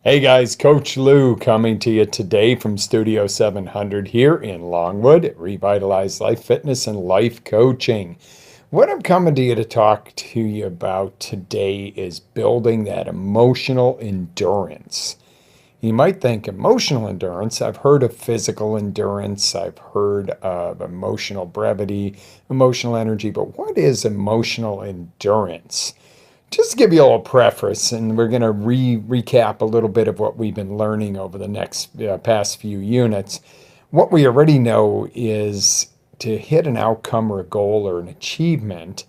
Hey guys, Coach Lou coming to you today from Studio 700 here in Longwood at Revitalize Life Fitness and Life Coaching. What I'm coming to you to talk to you about today is building that emotional endurance. You might think emotional endurance. I've heard of physical endurance. I've heard of emotional brevity, emotional energy, but what is emotional endurance? Just to give you a little preface, and we're going to recap a little bit of what we've been learning over the next past few units. What we already know is to hit an outcome or a goal or an achievement,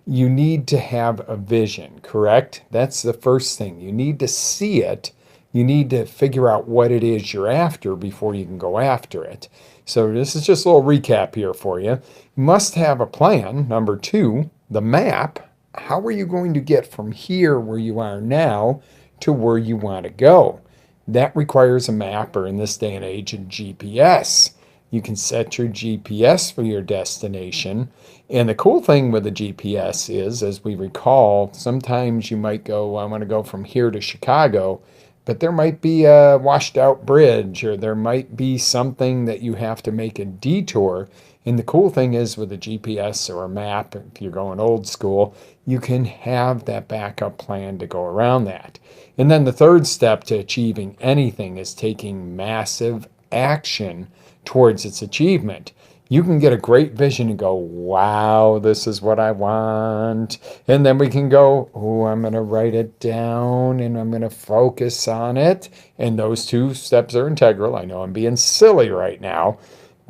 you need to have a vision, correct? That's the first thing. You need to see it. You need to figure out what it is you're after before you can go after it. So this is just a little recap here for you. You must have a plan. Number two, the map. How are you going to get from here where you are now to where you want to go? That requires a map, or in this day and age, a GPS. You can set your GPS for your destination. And the cool thing with a GPS is, as we recall, sometimes you might go, I want to go from here to Chicago, but there might be a washed out bridge, or there might be something that you have to make a detour. And the cool thing is with a GPS or a map, if you're going old school, you can have that backup plan to go around that. And then the third step to achieving anything is taking massive action towards its achievement. You can get a great vision and go, wow, this is what I want. And then we can go, oh, I'm going to write it down and I'm going to focus on it. And those two steps are integral. I know I'm being silly right now.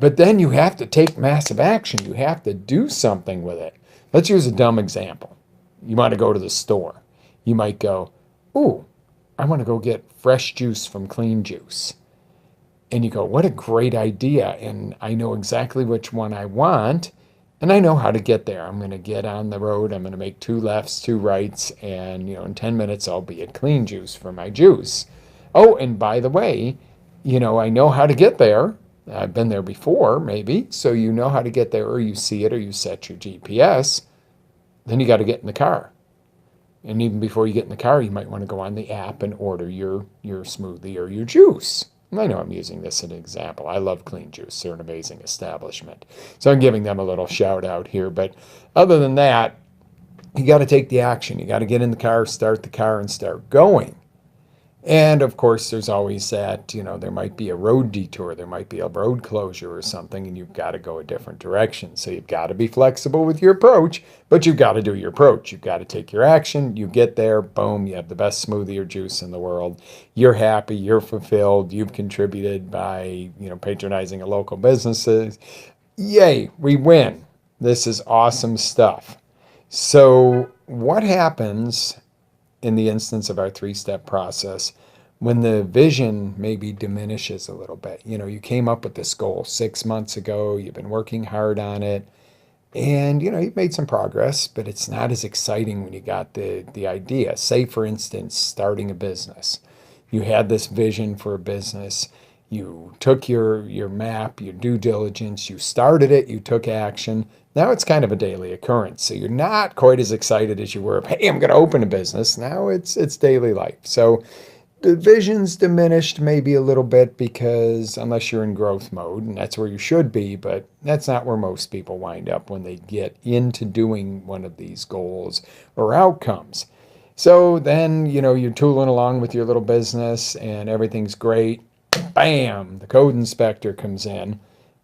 But then you have to take massive action. You have to do something with it. Let's use a dumb example. You want to go to the store. You might go, ooh, I want to go get fresh juice from Clean Juice. And you go, what a great idea. And I know exactly which one I want. And I know how to get there. I'm going to get on the road. I'm going to make 2 lefts, 2 rights. And, in 10 minutes, I'll be at Clean Juice for my juice. Oh, and by the way, I know how to get there. I've been there before, maybe. So you know how to get there, or you see it, or you set your GPS. Then you got to get in the car. And even before you get in the car, you might want to go on the app and order your smoothie or your juice. I know I'm using this as an example. I love Clean Juice. They're an amazing establishment. So I'm giving them a little shout out here. But other than that, you got to take the action. You got to get in the car, start the car, and start going. And of course, there's always that, there might be a road detour, there might be a road closure or something, and you've got to go a different direction. So you've got to be flexible with your approach, but you've got to do your approach. You've got to take your action. You get there, boom, you have the best smoothie or juice in the world. You're happy, you're fulfilled, you've contributed by, patronizing a local businesses. Yay, we win. This is awesome stuff. So what happens in the instance of our 3-step process, when the vision maybe diminishes a little bit? You came up with this goal 6 months ago, you've been working hard on it, and you've made some progress, but it's not as exciting when you got the idea. Say, for instance, starting a business. You had this vision for a business. You took your map, your due diligence, you started it, you took action. Now it's kind of a daily occurrence. So you're not quite as excited as you were of, hey, I'm going to open a business. Now it's daily life. So the vision's diminished maybe a little bit, because unless you're in growth mode, and that's where you should be, but that's not where most people wind up when they get into doing one of these goals or outcomes. So then, you're tooling along with your little business and everything's great. Bam, the code inspector comes in,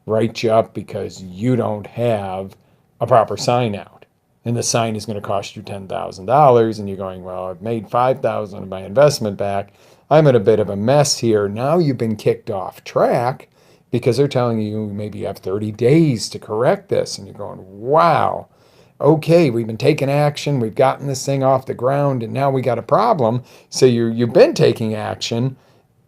writes you up because you don't have a proper sign out. And the sign is going to cost you $10,000. And you're going, well, I've made $5,000 of my investment back. I'm in a bit of a mess here. Now you've been kicked off track because they're telling you maybe you have 30 days to correct this. And you're going, wow, okay, we've been taking action. We've gotten this thing off the ground, and now we got a problem. So you've been taking action.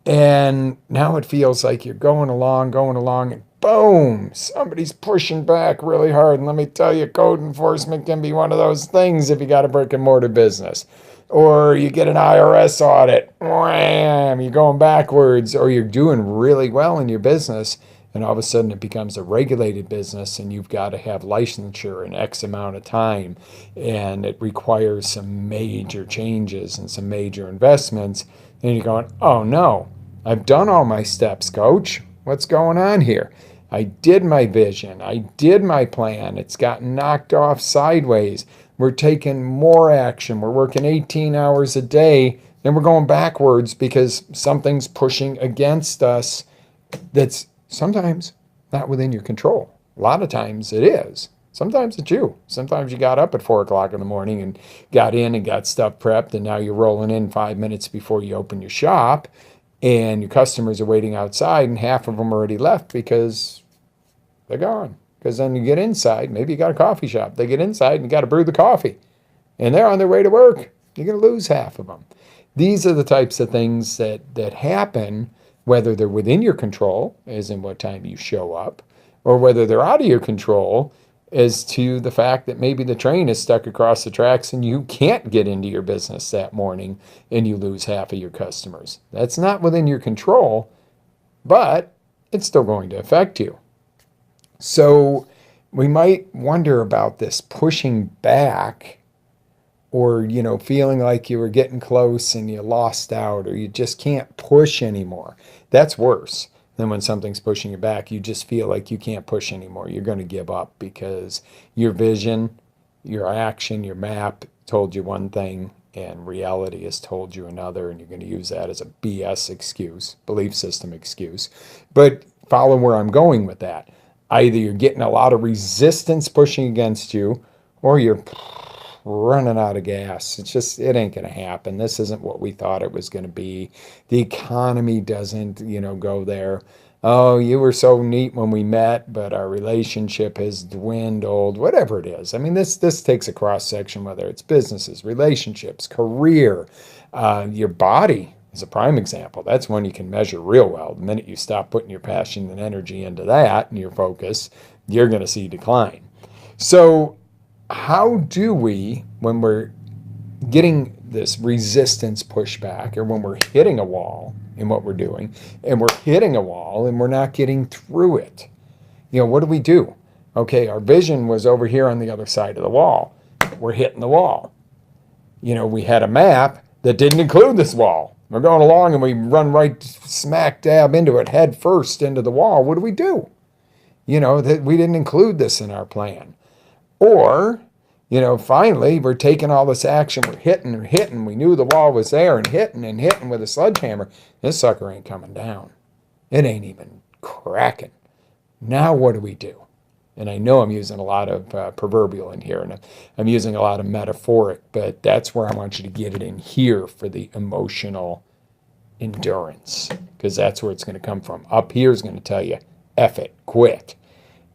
And now it feels like you're going along, and boom, somebody's pushing back really hard. And let me tell you, code enforcement can be one of those things if you got a brick and mortar business. Or you get an IRS audit, wham, you're going backwards. Or you're doing really well in your business, and all of a sudden it becomes a regulated business, and you've got to have licensure in X amount of time. And it requires some major changes and some major investments And you're going, oh no, I've done all my steps, coach. What's going on here? I did my vision. I did my plan. It's gotten knocked off sideways. We're taking more action. We're working 18 hours a day. Then we're going backwards because something's pushing against us that's sometimes not within your control. A lot of times it is. Sometimes it's you. Sometimes you got up at 4 o'clock in the morning and got in and got stuff prepped, and now you're rolling in 5 minutes before you open your shop, and your customers are waiting outside, and half of them already left because they're gone. Because then you get inside, maybe you got a coffee shop. They get inside and you got to brew the coffee, and they're on their way to work. You're going to lose half of them. These are the types of things that happen, whether they're within your control, as in what time you show up, or whether they're out of your control, as to the fact that maybe the train is stuck across the tracks and you can't get into your business that morning and you lose half of your customers. That's not within your control, but it's still going to affect you. So we might wonder about this pushing back, or, feeling like you were getting close and you lost out, or you just can't push anymore. That's worse than when something's pushing you back. You just feel like you can't push anymore. You're going to give up because your vision, your action, your map told you one thing and reality has told you another, and you're going to use that as a BS excuse, belief system excuse. But follow where I'm going with that. Either you're getting a lot of resistance pushing against you, or you're running out of gas. It ain't going to happen. This isn't what we thought it was going to be. The economy doesn't, go there. Oh, you were so neat when we met, but our relationship has dwindled, whatever it is. I mean, this takes a cross section, whether it's businesses, relationships, career, your body is a prime example. That's one you can measure real well. The minute you stop putting your passion and energy into that and your focus, you're going to see decline. So how do we, when we're getting this resistance pushback, or when we're hitting a wall in what we're doing, and we're hitting a wall and we're not getting through it, what do we do? Okay, our vision was over here on the other side of the wall. We're hitting the wall. We had a map that didn't include this wall. We're going along and we run right smack dab into it, head first into the wall. What do we do? That we didn't include this in our plan. Or, finally, we're taking all this action, we're hitting and hitting. We knew the wall was there and hitting with a sledgehammer. This sucker ain't coming down. It ain't even cracking. Now what do we do? And I know I'm using a lot of proverbial in here, and I'm using a lot of metaphoric, but that's where I want you to get it in here for the emotional endurance, because that's where it's going to come from. Up here is going to tell you, F it, quit.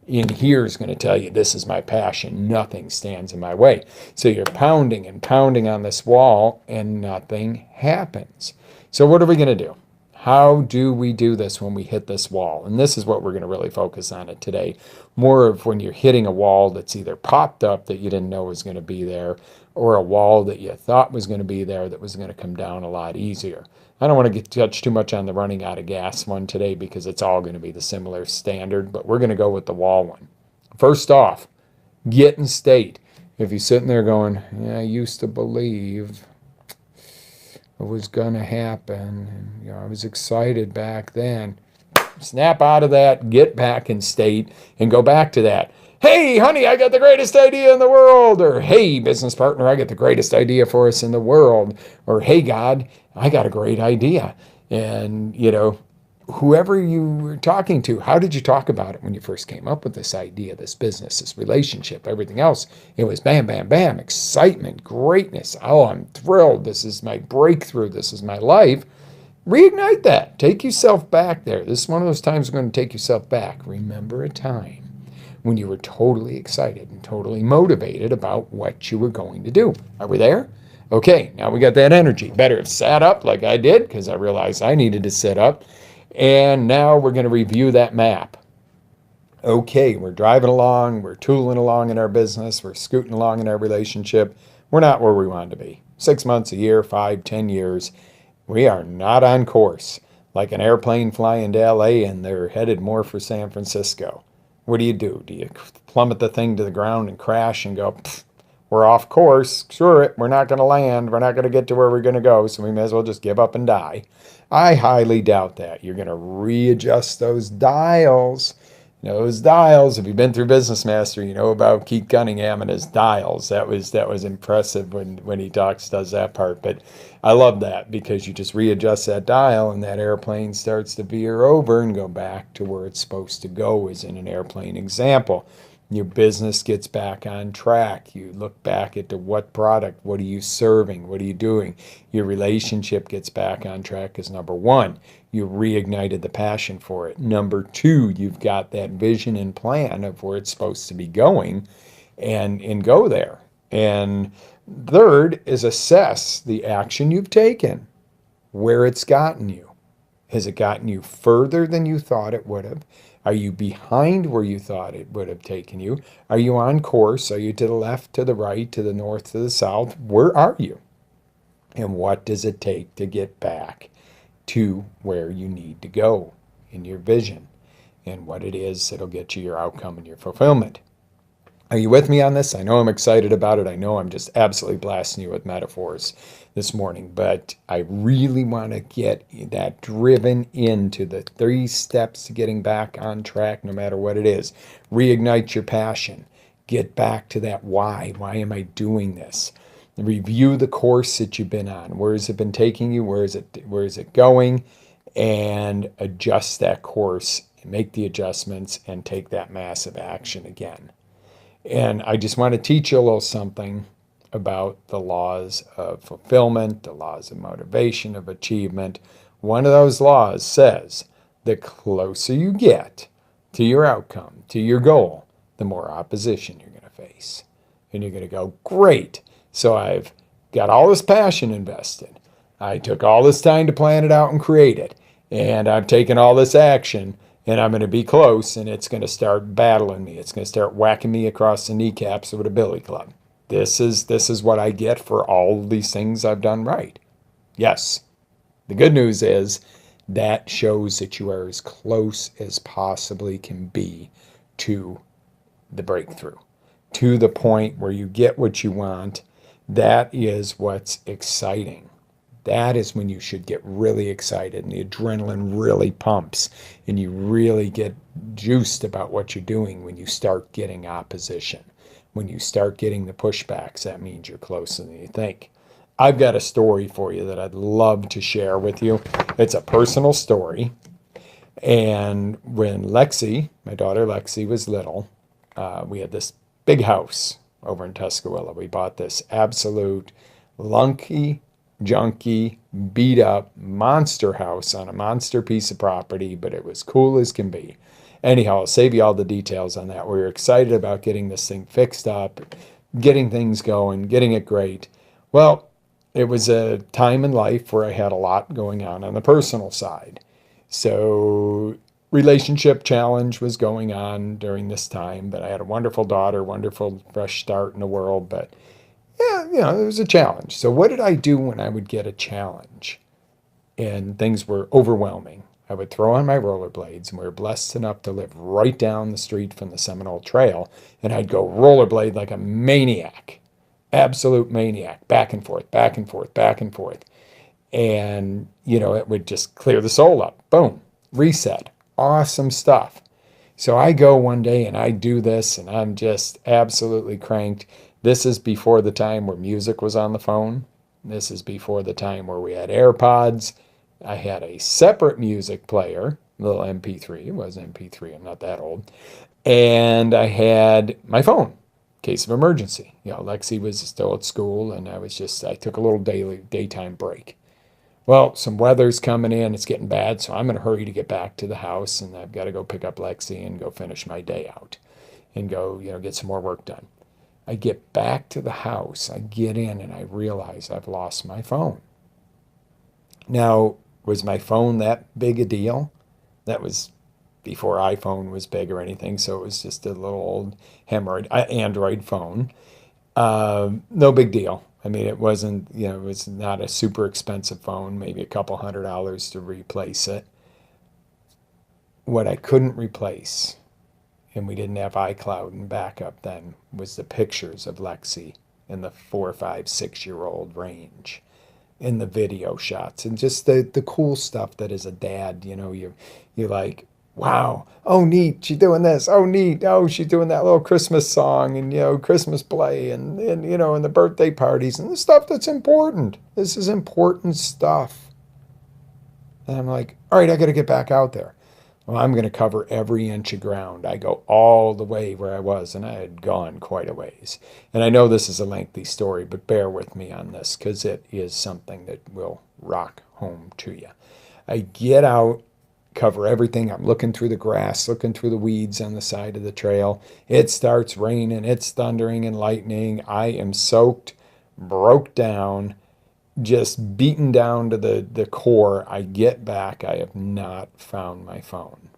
In here is going to tell you, this is my passion. Nothing stands in my way. So you're pounding and pounding on this wall and nothing happens. So what are we going to do? How do we do this when we hit this wall? And this is what we're going to really focus on it today. More of when you're hitting a wall that's either popped up that you didn't know was going to be there, or a wall that you thought was going to be there that was going to come down a lot easier. I don't want to touch too much on the running out of gas one today because it's all going to be the similar standard, but we're going to go with the wall one. First off, get in state. If you're sitting there going, yeah, I used to believe it was going to happen, and, I was excited back then. Snap out of that, get back in state, and go back to that. Hey, honey, I got the greatest idea in the world. Or, hey, business partner, I got the greatest idea for us in the world. Or, hey, God, I got a great idea. And, whoever you were talking to, how did you talk about it when you first came up with this idea, this business, this relationship, everything else? It was bam, bam, bam, excitement, greatness. Oh, I'm thrilled. This is my breakthrough. This is my life. Reignite that. Take yourself back there. This is one of those times you're going to take yourself back. Remember a time when you were totally excited and totally motivated about what you were going to do. Are we there? Okay, now we got that energy. Better have sat up like I did, because I realized I needed to sit up. And now we're going to review that map. Okay, we're driving along, we're tooling along in our business, we're scooting along in our relationship. We're not where we wanted to be. 6 months, a year, 5, 10 years. We are not on course. Like an airplane flying to LA and they're headed more for San Francisco. What do? Do you plummet the thing to the ground and crash and go, We're off course. Screw it. We're not going to land. We're not going to get to where we're going to go. So we may as well just give up and die. I highly doubt that. You're going to readjust those dials. You know, those dials, if you've been through Business Master, you know about Keith Cunningham and his dials. That was impressive when he does that part. But I love that because you just readjust that dial and that airplane starts to veer over and go back to where it's supposed to go, as in an airplane example. Your business gets back on track. You look back at what product, what are you serving, what are you doing? Your relationship gets back on track because number one, you reignited the passion for it. Number two, you've got that vision and plan of where it's supposed to be going and go there. And third is assess the action you've taken, where it's gotten you. Has it gotten you further than you thought it would have? Are you behind where you thought it would have taken you? Are you on course? Are you to the left, to the right, to the north, to the south? Where are you? And what does it take to get back to where you need to go in your vision and what it is that'll get you your outcome and your fulfillment? Are you with me on this? I know I'm excited about it. I know I'm just absolutely blasting you with metaphors this morning, but I really want to get that driven into the 3 steps to getting back on track, no matter what it is. Reignite your passion. Get back to that why. Why am I doing this? Review the course that you've been on. Where has it been taking you? Where is it going? And adjust that course, make the adjustments, and take that massive action again. And I just want to teach you a little something about the laws of fulfillment, the laws of motivation, of achievement. One of those laws says the closer you get to your outcome, to your goal, the more opposition you're going to face. And you're going to go, great. So I've got all this passion invested. I took all this time to plan it out and create it. And I've taken all this action. And I'm going to be close, and it's going to start battling me. It's going to start whacking me across the kneecaps with a billy club. This is what I get for all these things I've done right. Yes. The good news is that shows that you are as close as possibly can be to the breakthrough, to the point where you get what you want. That is what's exciting. That is when you should get really excited and the adrenaline really pumps and you really get juiced about what you're doing when you start getting opposition. When you start getting the pushbacks, that means you're closer than you think. I've got a story for you that I'd love to share with you. It's a personal story. And when Lexi, my daughter Lexi, was little, we had this big house over in Tuscaloosa. We bought this absolute lunky, junky, beat up monster house on a monster piece of property, but it was cool as can be. Anyhow, I'll save you all the details on that. We were excited about getting this thing fixed up, getting things going, getting it great. Well, it was a time in life where I had a lot going on the personal side. So relationship challenge was going on during this time, but I had a wonderful daughter, wonderful fresh start in the world, but yeah, it was a challenge. So what did I do when I would get a challenge and things were overwhelming? I would throw on my rollerblades, and we were blessed enough to live right down the street from the Seminole Trail, and I'd go rollerblade like a maniac, absolute maniac, back and forth, back and forth, back and forth. And, it would just clear the soul up. Boom, reset, awesome stuff. So I go one day and I do this, and I'm just absolutely cranked. This is before the time where music was on the phone. This is before the time where we had AirPods. I had a separate music player, little MP3. It was MP3. I'm not that old. And I had my phone, in case of emergency. Lexi was still at school, and I took a little daytime break. Well, some weather's coming in. It's getting bad, so I'm in a hurry to get back to the house, and I've got to go pick up Lexi and go finish my day out and go, get some more work done. I get back to the house, I get in, and I realize I've lost my phone. Now, was my phone that big a deal? That was before iPhone was big or anything, so it was just a little old Android phone. No big deal. I mean, it wasn't, it was not a super expensive phone, maybe a couple $100 to replace it. What I couldn't replace, and we didn't have iCloud and backup then, was the pictures of Lexi in the 4, 5, 6-year-old range in the video shots and just the cool stuff that as a dad, you're like, wow, oh neat, she's doing this, oh neat, oh she's doing that little Christmas song and Christmas play and the birthday parties and the stuff that's important. This is important stuff. And I'm like, all right, I got to get back out there. Well, I'm going to cover every inch of ground. I go all the way where I was, and I had gone quite a ways. And I know this is a lengthy story, but bear with me on this because it is something that will rock home to you. I get out, cover everything. I'm looking through the grass, looking through the weeds on the side of the trail. It starts raining. It's thundering and lightning. I am soaked, broke down, just beaten down to the core. I get back. I have not found my phone.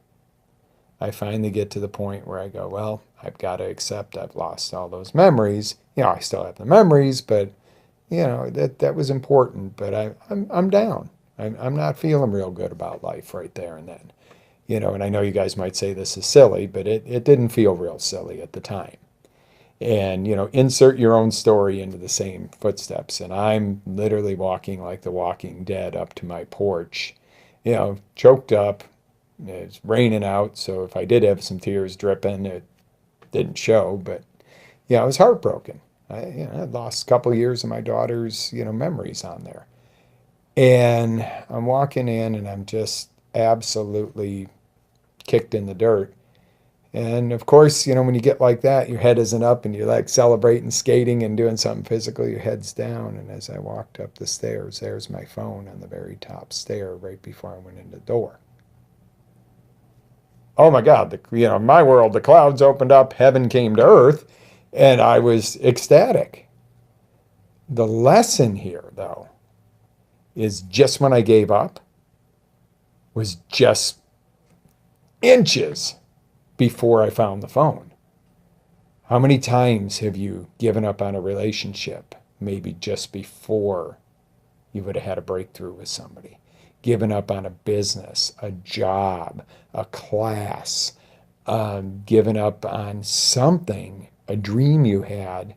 I finally get to the point where I go, well, I've got to accept I've lost all those memories. I still have the memories, but that was important. But I'm down. I'm not feeling real good about life right there and then. And I know you guys might say this is silly, but it didn't feel real silly at the time. And insert your own story into the same footsteps. And I'm literally walking like the Walking Dead up to my porch, choked up. It's raining out, so if I did have some tears dripping, it didn't show. But I was heartbroken. I'd lost a couple of years of my daughter's memories on there. And I'm walking in, and I'm just absolutely kicked in the dirt. And of course, when you get like that, your head isn't up and you're like celebrating, skating and doing something physical, your head's down. And as I walked up the stairs, there's my phone on the very top stair right before I went in the door. Oh my God, my world, the clouds opened up, heaven came to earth, and I was ecstatic. The lesson here, though, is just when I gave up was just inches before I found the phone. How many times have you given up on a relationship maybe just before you would have had a breakthrough with somebody? Given up on a business, a job, a class, given up on something, a dream you had,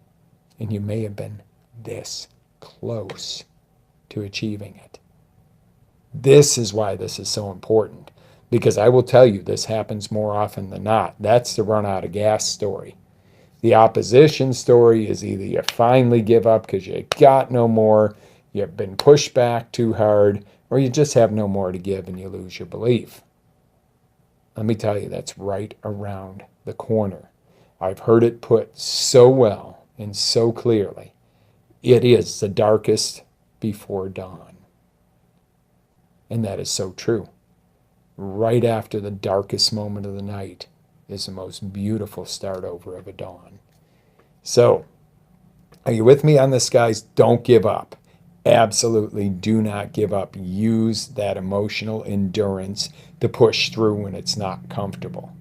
and you may have been this close to achieving it. This is why this is so important. Because I will tell you, this happens more often than not. That's the run out of gas story. The opposition story is either you finally give up because you got no more, you've been pushed back too hard, or you just have no more to give and you lose your belief. Let me tell you, that's right around the corner. I've heard it put so well and so clearly. It is the darkest before dawn. And that is so true. Right after the darkest moment of the night is the most beautiful start over of a dawn. So, are you with me on this, guys? Don't give up. Absolutely do not give up. Use that emotional endurance to push through when it's not comfortable.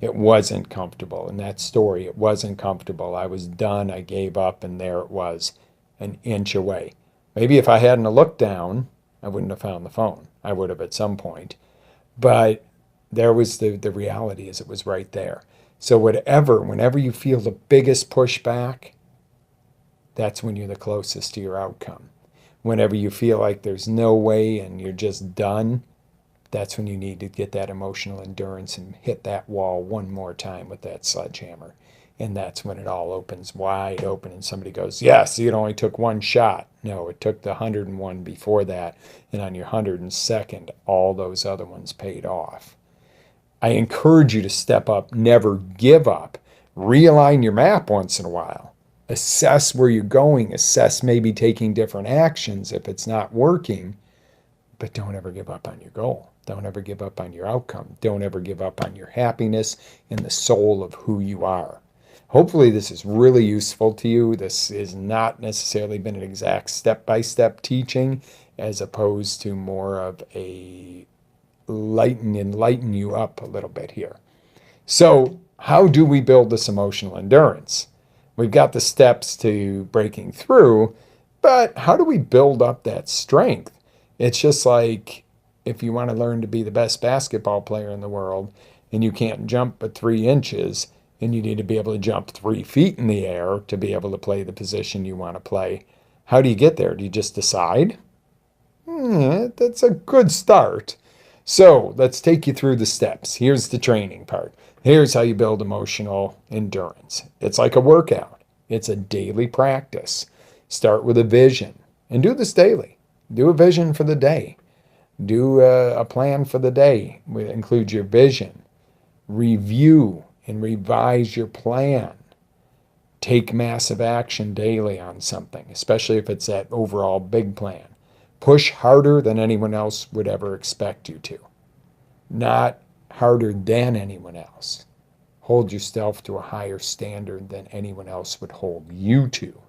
It wasn't comfortable. In that story, it wasn't comfortable. I was done. I gave up, and there it was, an inch away. Maybe if I hadn't looked down, I wouldn't have found the phone. I would have at some point. But there was the reality is it was right there. So whenever you feel the biggest pushback, that's when you're the closest to your outcome. Whenever you feel like there's no way and you're just done, that's when you need to get that emotional endurance and hit that wall one more time with that sledgehammer. And that's when it all opens wide open and somebody goes, yes, it only took one shot. No, it took the 101 before that. And on your 102nd, all those other ones paid off. I encourage you to step up, never give up. Realign your map once in a while. Assess where you're going. Assess maybe taking different actions if it's not working. But don't ever give up on your goal. Don't ever give up on your outcome. Don't ever give up on your happiness and the soul of who you are. Hopefully this is really useful to you. This has not necessarily been an exact step-by-step teaching as opposed to more of a enlighten you up a little bit here. So how do we build this emotional endurance? We've got the steps to breaking through, but how do we build up that strength? It's just like if you want to learn to be the best basketball player in the world and you can't jump but 3 inches, and you need to be able to jump 3 feet in the air to be able to play the position you want to play. How do you get there? Do you just decide? That's a good start. So let's take you through the steps. Here's the training part. Here's how you build emotional endurance. It's like a workout. It's a daily practice. Start with a vision and do this daily. Do a vision for the day. Do a plan for the day. Include your vision. Review and revise your plan. Take massive action daily on something, especially if it's that overall big plan. Push harder than anyone else would ever expect you to, not harder than anyone else. Hold yourself to a higher standard than anyone else would hold you to.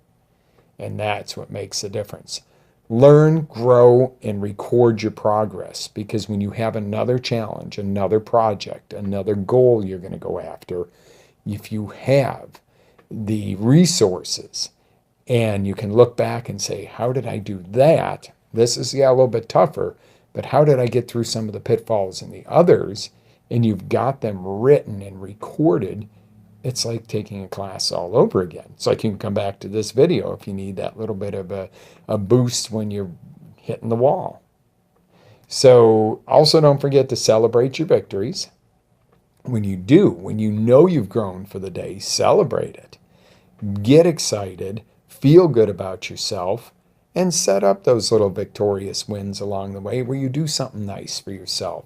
And that's what makes the difference. Learn, grow, and record your progress, because when you have another challenge, another project, another goal you're going to go after, if you have the resources and you can look back and say, how did I do that? This is, a little bit tougher, but how did I get through some of the pitfalls and the others? And you've got them written and recorded. It's like taking a class all over again. It's like you can come back to this video if you need that little bit of a boost when you're hitting the wall. So also don't forget to celebrate your victories. When you do, when you know you've grown for the day, celebrate it. Get excited, feel good about yourself, and set up those little victorious wins along the way where you do something nice for yourself.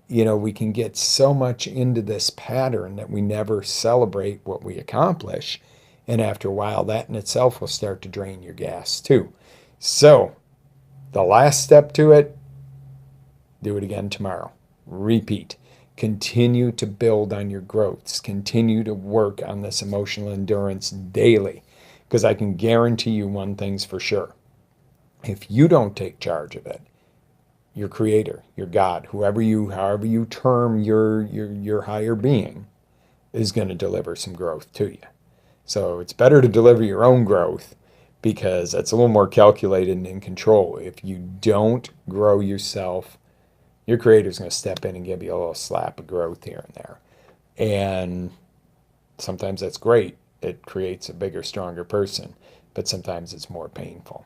We can get so much into this pattern that we never celebrate what we accomplish. And after a while, that in itself will start to drain your gas too. So the last step to it, do it again tomorrow. Repeat. Continue to build on your growths. Continue to work on this emotional endurance daily. Because I can guarantee you one thing's for sure. If you don't take charge of it, your creator, your God, however you term your higher being, is going to deliver some growth to you. So it's better to deliver your own growth, because that's a little more calculated and in control. If you don't grow yourself, your creator's going to step in and give you a little slap of growth here and there. And sometimes that's great. It creates a bigger, stronger person. But sometimes it's more painful.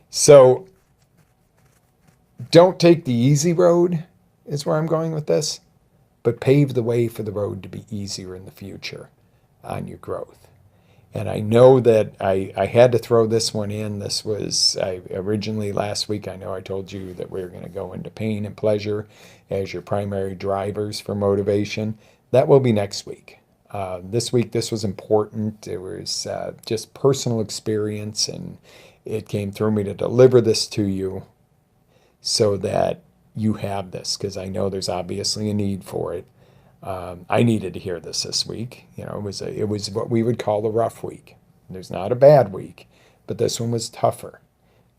So don't take the easy road, is where I'm going with this, but pave the way for the road to be easier in the future on your growth. And I know that I had to throw this one in. This was, originally last week, I know I told you that we were going to go into pain and pleasure as your primary drivers for motivation. That will be next week. This week, this was important. It was just personal experience, and it came through me to deliver this to you so that you have this, because I know there's obviously a need for it. I needed to hear this week. It was what we would call a rough week. There's not a bad week, but this one was tougher.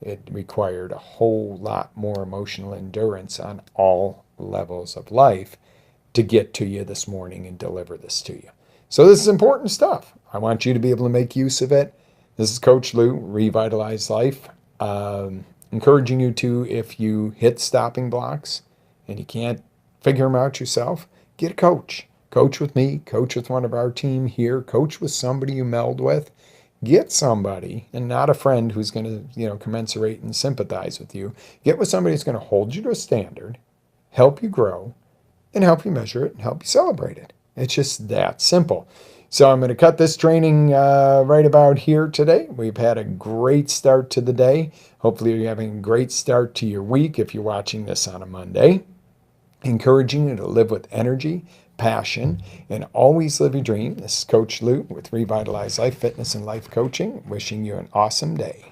It required a whole lot more emotional endurance on all levels of life to get to you this morning and deliver this to you. So this is important stuff. I want you to be able to make use of it. This is Coach Lou, Revitalize Life. Encouraging you to, if you hit stopping blocks and you can't figure them out yourself, get a coach. Coach with me, coach with one of our team here, coach with somebody you meld with. Get somebody, and not a friend who's going to, commensurate and sympathize with you. Get with somebody who's going to hold you to a standard, help you grow, and help you measure it and help you celebrate it. It's just that simple. So I'm going to cut this training right about here today. We've had a great start to the day. Hopefully you're having a great start to your week if you're watching this on a Monday. Encouraging you to live with energy, passion, and always live your dream. This is Coach Lou with Revitalize Life, Fitness, and Life Coaching. Wishing you an awesome day.